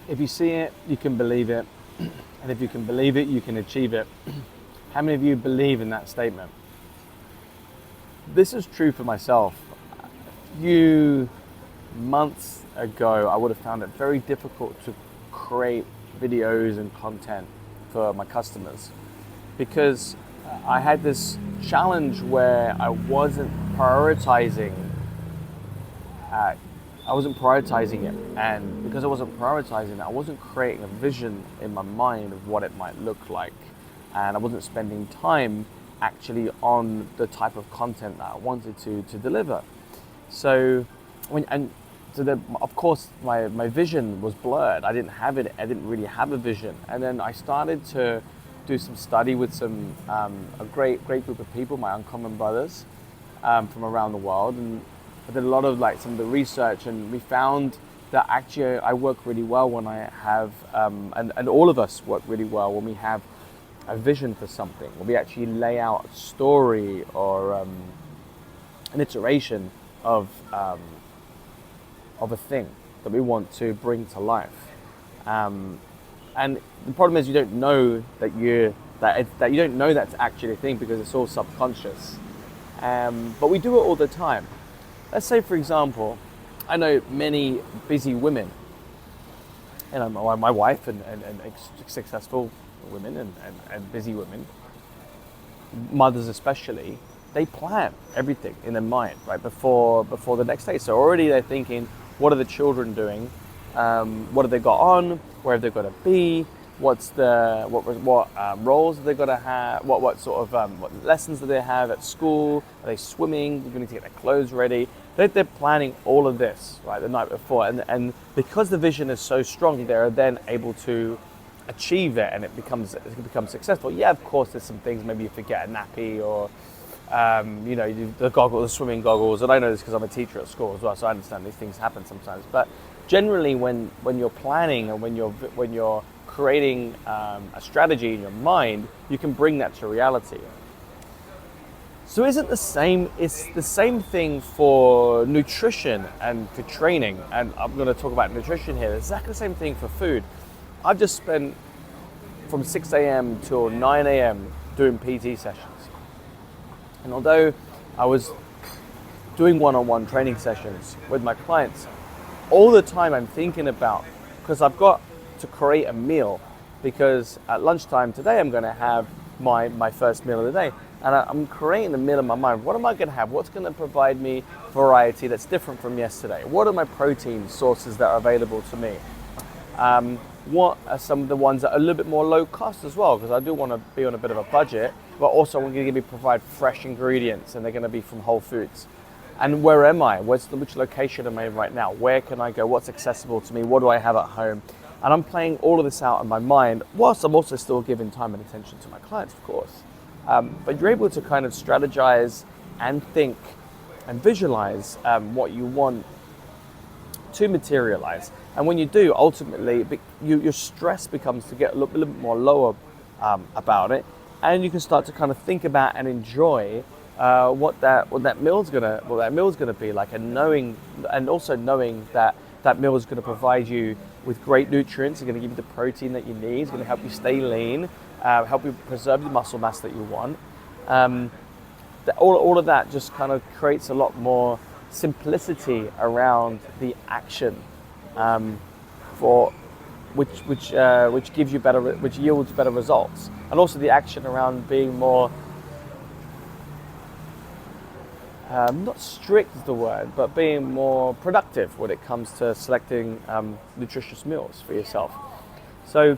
If you see it, you can believe it. And if you can believe it, you can achieve it. How many of you believe in that statement? This is true for myself. A few months ago, I would have found it very difficult to create videos and content for my customers because I had this challenge where I wasn't prioritizing it, and because I wasn't prioritizing it, I wasn't creating a vision in my mind of what it might look like, and I wasn't spending time actually on the type of content that I wanted to deliver. So of course my vision was blurred. I didn't really have a vision. And then I started to do some study with a great group of people, my uncommon brothers from around the world, and I did a lot of some of the research, and we found that actually I work really well when I have and all of us work really well when we have a vision for something, when we actually lay out a story or an iteration of a thing that we want to bring to life. And the problem is you don't know that you don't know that's actually a thing because it's all subconscious. But we do it all the time. Let's say, for example, I know many busy women, and my wife and successful women and busy women, mothers especially, they plan everything in their mind right before the next day. So already they're thinking, what are the children doing? What have they got on? Where have they got to be? What roles are they got to have? What sort of what lessons do they have at school? Are they swimming? They're going to get their clothes ready. They're planning all of this right the night before, and because the vision is so strong, they're then able to achieve it, and it becomes successful. Yeah, of course, there's some things, maybe you forget a nappy or the swimming goggles, and I know this because I'm a teacher at school as well, so I understand these things happen sometimes. But generally, when you're planning and when you're creating a strategy in your mind, you can bring that to reality. So it's the same thing for nutrition and for training, and I'm going to talk about nutrition here. It's exactly the same thing for food. I've just spent from 6 a.m. till 9 a.m. doing PT sessions. And although I was doing one-on-one training sessions with my clients, all the time I'm thinking about, because I've got to create a meal, because at lunchtime today I'm going to have my first meal of the day, and I'm creating the meal in my mind. What am I going to have? What's going to provide me variety that's different from yesterday? What are my protein sources that are available to me? What are some of the ones that are a little bit more low cost as well, because I do want to be on a bit of a budget, but also I'm going to provide fresh ingredients, and they're going to be from Whole Foods. And where am I? Which location am I in right now? Where can I go? What's accessible to me? What do I have at home? And I'm playing all of this out in my mind, whilst I'm also still giving time and attention to my clients, of course. But you're able to kind of strategize and think and visualize what you want to materialize. And when you do, ultimately, your stress becomes to get a little bit more lower about it, and you can start to kind of think about and enjoy what that meal's gonna be like, and also knowing that meal is going to provide you with great nutrients. It's going to give you the protein that you need. It's going to help you stay lean, help you preserve the muscle mass that you want. All of that just kind of creates a lot more simplicity around the action, which gives you which yields better results, and also the action around being more. Not strict is the word, but being more productive when it comes to selecting nutritious meals for yourself. So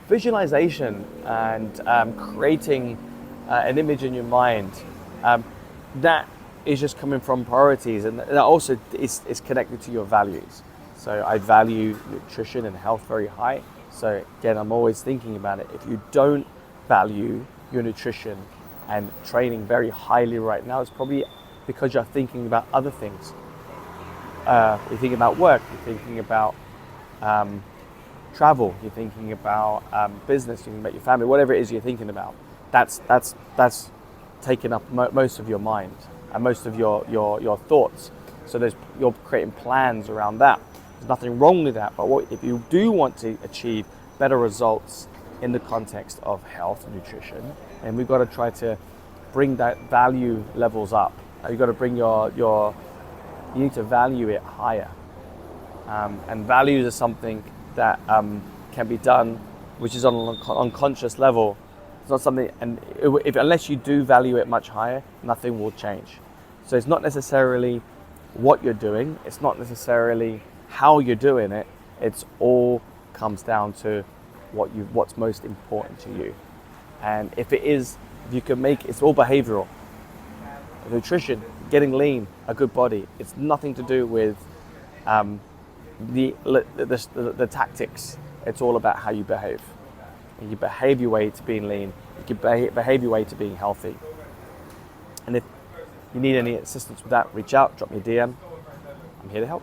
visualization and creating an image in your mind, that is just coming from priorities, and that also is connected to your values. So I value nutrition and health very high. So again, I'm always thinking about it. If you don't value your nutrition and training very highly right now, it's probably because you're thinking about other things. You're thinking about work, you're thinking about travel, you're thinking about business, you're thinking about your family, whatever it is you're thinking about. That's taking up most of your mind and most of your thoughts. So you're creating plans around that. There's nothing wrong with that. But if you do want to achieve better results in the context of health and nutrition, and we've got to try to bring that value levels up. You've got to bring you need to value it higher. And values are something that can be done, which is on an unconscious level. It's not something, and unless you do value it much higher, nothing will change. So it's not necessarily what you're doing. It's not necessarily how you're doing it. It's all comes down to what's most important to you. And if you can make it's all behavioral. Nutrition, getting lean, a good body. It's nothing to do with the tactics. It's all about how you behave. And you behave your way to being lean. You can behave your way to being healthy. And if you need any assistance with that, reach out, drop me a DM. I'm here to help.